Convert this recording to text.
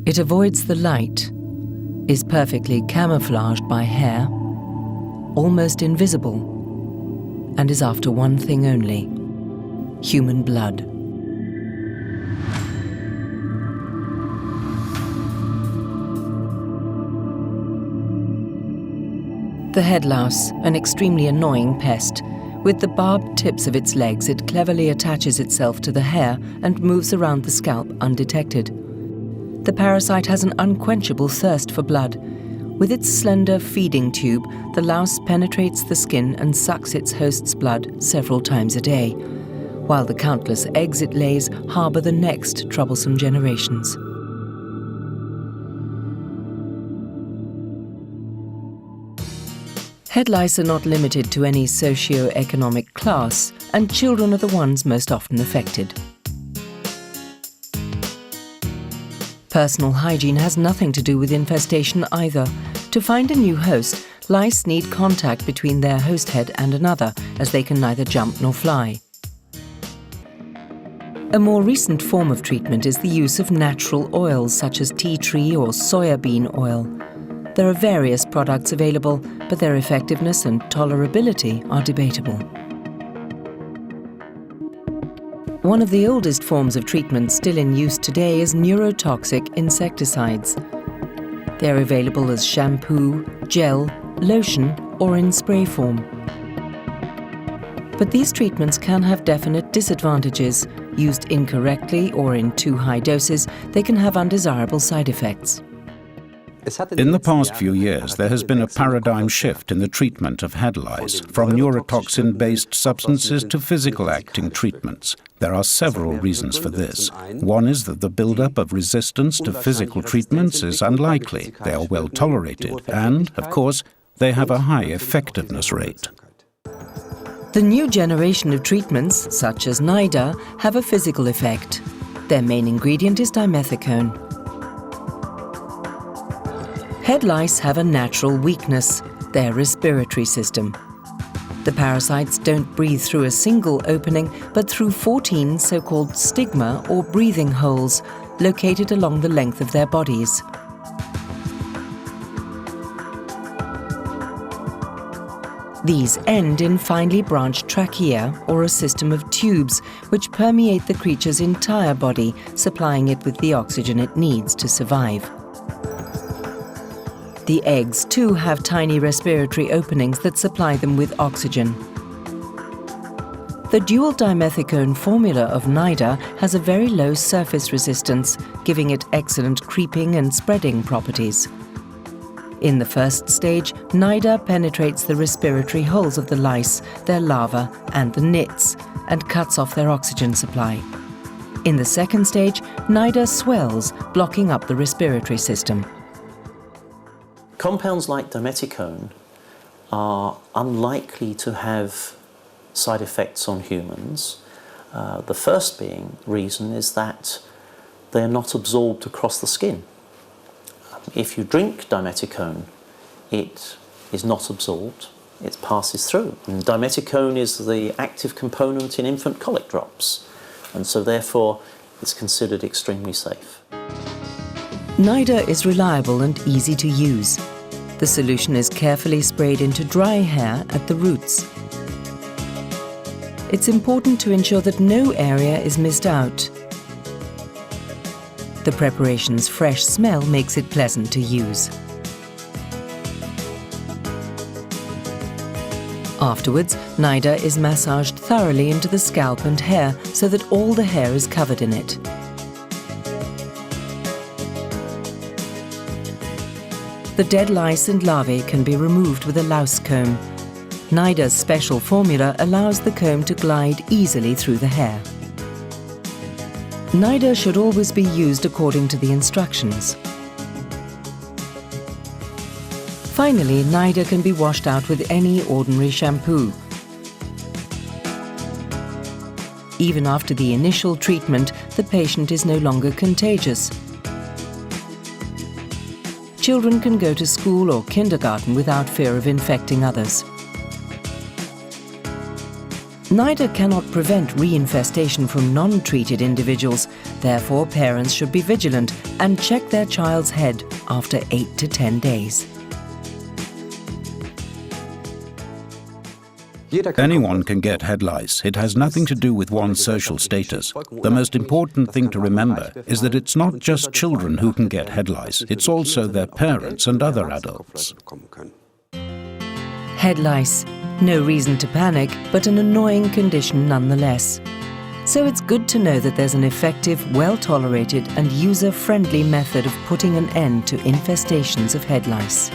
It avoids the light, is perfectly camouflaged by hair, almost invisible, and is after one thing only: human blood. The head louse, an extremely annoying pest. With the barbed tips of its legs, it cleverly attaches itself to the hair and moves around the scalp undetected. The parasite has an unquenchable thirst for blood. With its slender feeding tube, the louse penetrates the skin and sucks its host's blood several times a day, while the countless eggs it lays harbor the next troublesome generations. Head lice are not limited to any socio-economic class, and children are the ones most often affected. Personal hygiene has nothing to do with infestation either. To find a new host, lice need contact between their host head and another, as they can neither jump nor fly. A more recent form of treatment is the use of natural oils such as tea tree or soya bean oil. There are various products available, but their effectiveness and tolerability are debatable. One of the oldest forms of treatment still in use today is neurotoxic insecticides. They are available as shampoo, gel, lotion, or in spray form. But these treatments can have definite disadvantages. Used incorrectly or in too high doses, they can have undesirable side effects. In the past few years, there has been a paradigm shift in the treatment of head lice, from neurotoxin-based substances to physical-acting treatments. There are several reasons for this. One is that the buildup of resistance to physical treatments is unlikely, they are well tolerated, and, of course, they have a high effectiveness rate. The new generation of treatments, such as NYDA, have a physical effect. Their main ingredient is dimethicone. Head lice have a natural weakness, their respiratory system. The parasites don't breathe through a single opening, but through 14 so-called stigma or breathing holes located along the length of their bodies. These end in finely branched trachea, or a system of tubes, which permeate the creature's entire body, supplying it with the oxygen it needs to survive. The eggs, too, have tiny respiratory openings that supply them with oxygen. The dual dimethicone formula of NYDA has a very low surface resistance, giving it excellent creeping and spreading properties. In the first stage, NYDA penetrates the respiratory holes of the lice, their larvae, and the nits, and cuts off their oxygen supply. In the second stage, NYDA swells, blocking up the respiratory system. Compounds like dimethicone are unlikely to have side effects on humans. The first reason is that they're not absorbed across the skin. If you drink dimethicone, it is not absorbed, it passes through. And dimethicone is the active component in infant colic drops, and so therefore it's considered extremely safe. NYDA is reliable and easy to use. The solution is carefully sprayed into dry hair at the roots. It's important to ensure that no area is missed out. The preparation's fresh smell makes it pleasant to use. Afterwards, NYDA is massaged thoroughly into the scalp and hair so that all the hair is covered in it. The dead lice and larvae can be removed with a louse comb. NYDA's special formula allows the comb to glide easily through the hair. NYDA should always be used according to the instructions. Finally, NYDA can be washed out with any ordinary shampoo. Even after the initial treatment, the patient is no longer contagious. Children can go to school or kindergarten without fear of infecting others. NYDA cannot prevent reinfestation from non-treated individuals, Therefore, parents should be vigilant and check their child's head after 8 to 10 days. Anyone can get head lice. It has nothing to do with one's social status. The most important thing to remember is that it's not just children who can get head lice, it's also their parents and other adults. Head lice. No reason to panic, but an annoying condition nonetheless. So it's good to know that there's an effective, well-tolerated and user-friendly method of putting an end to infestations of head lice.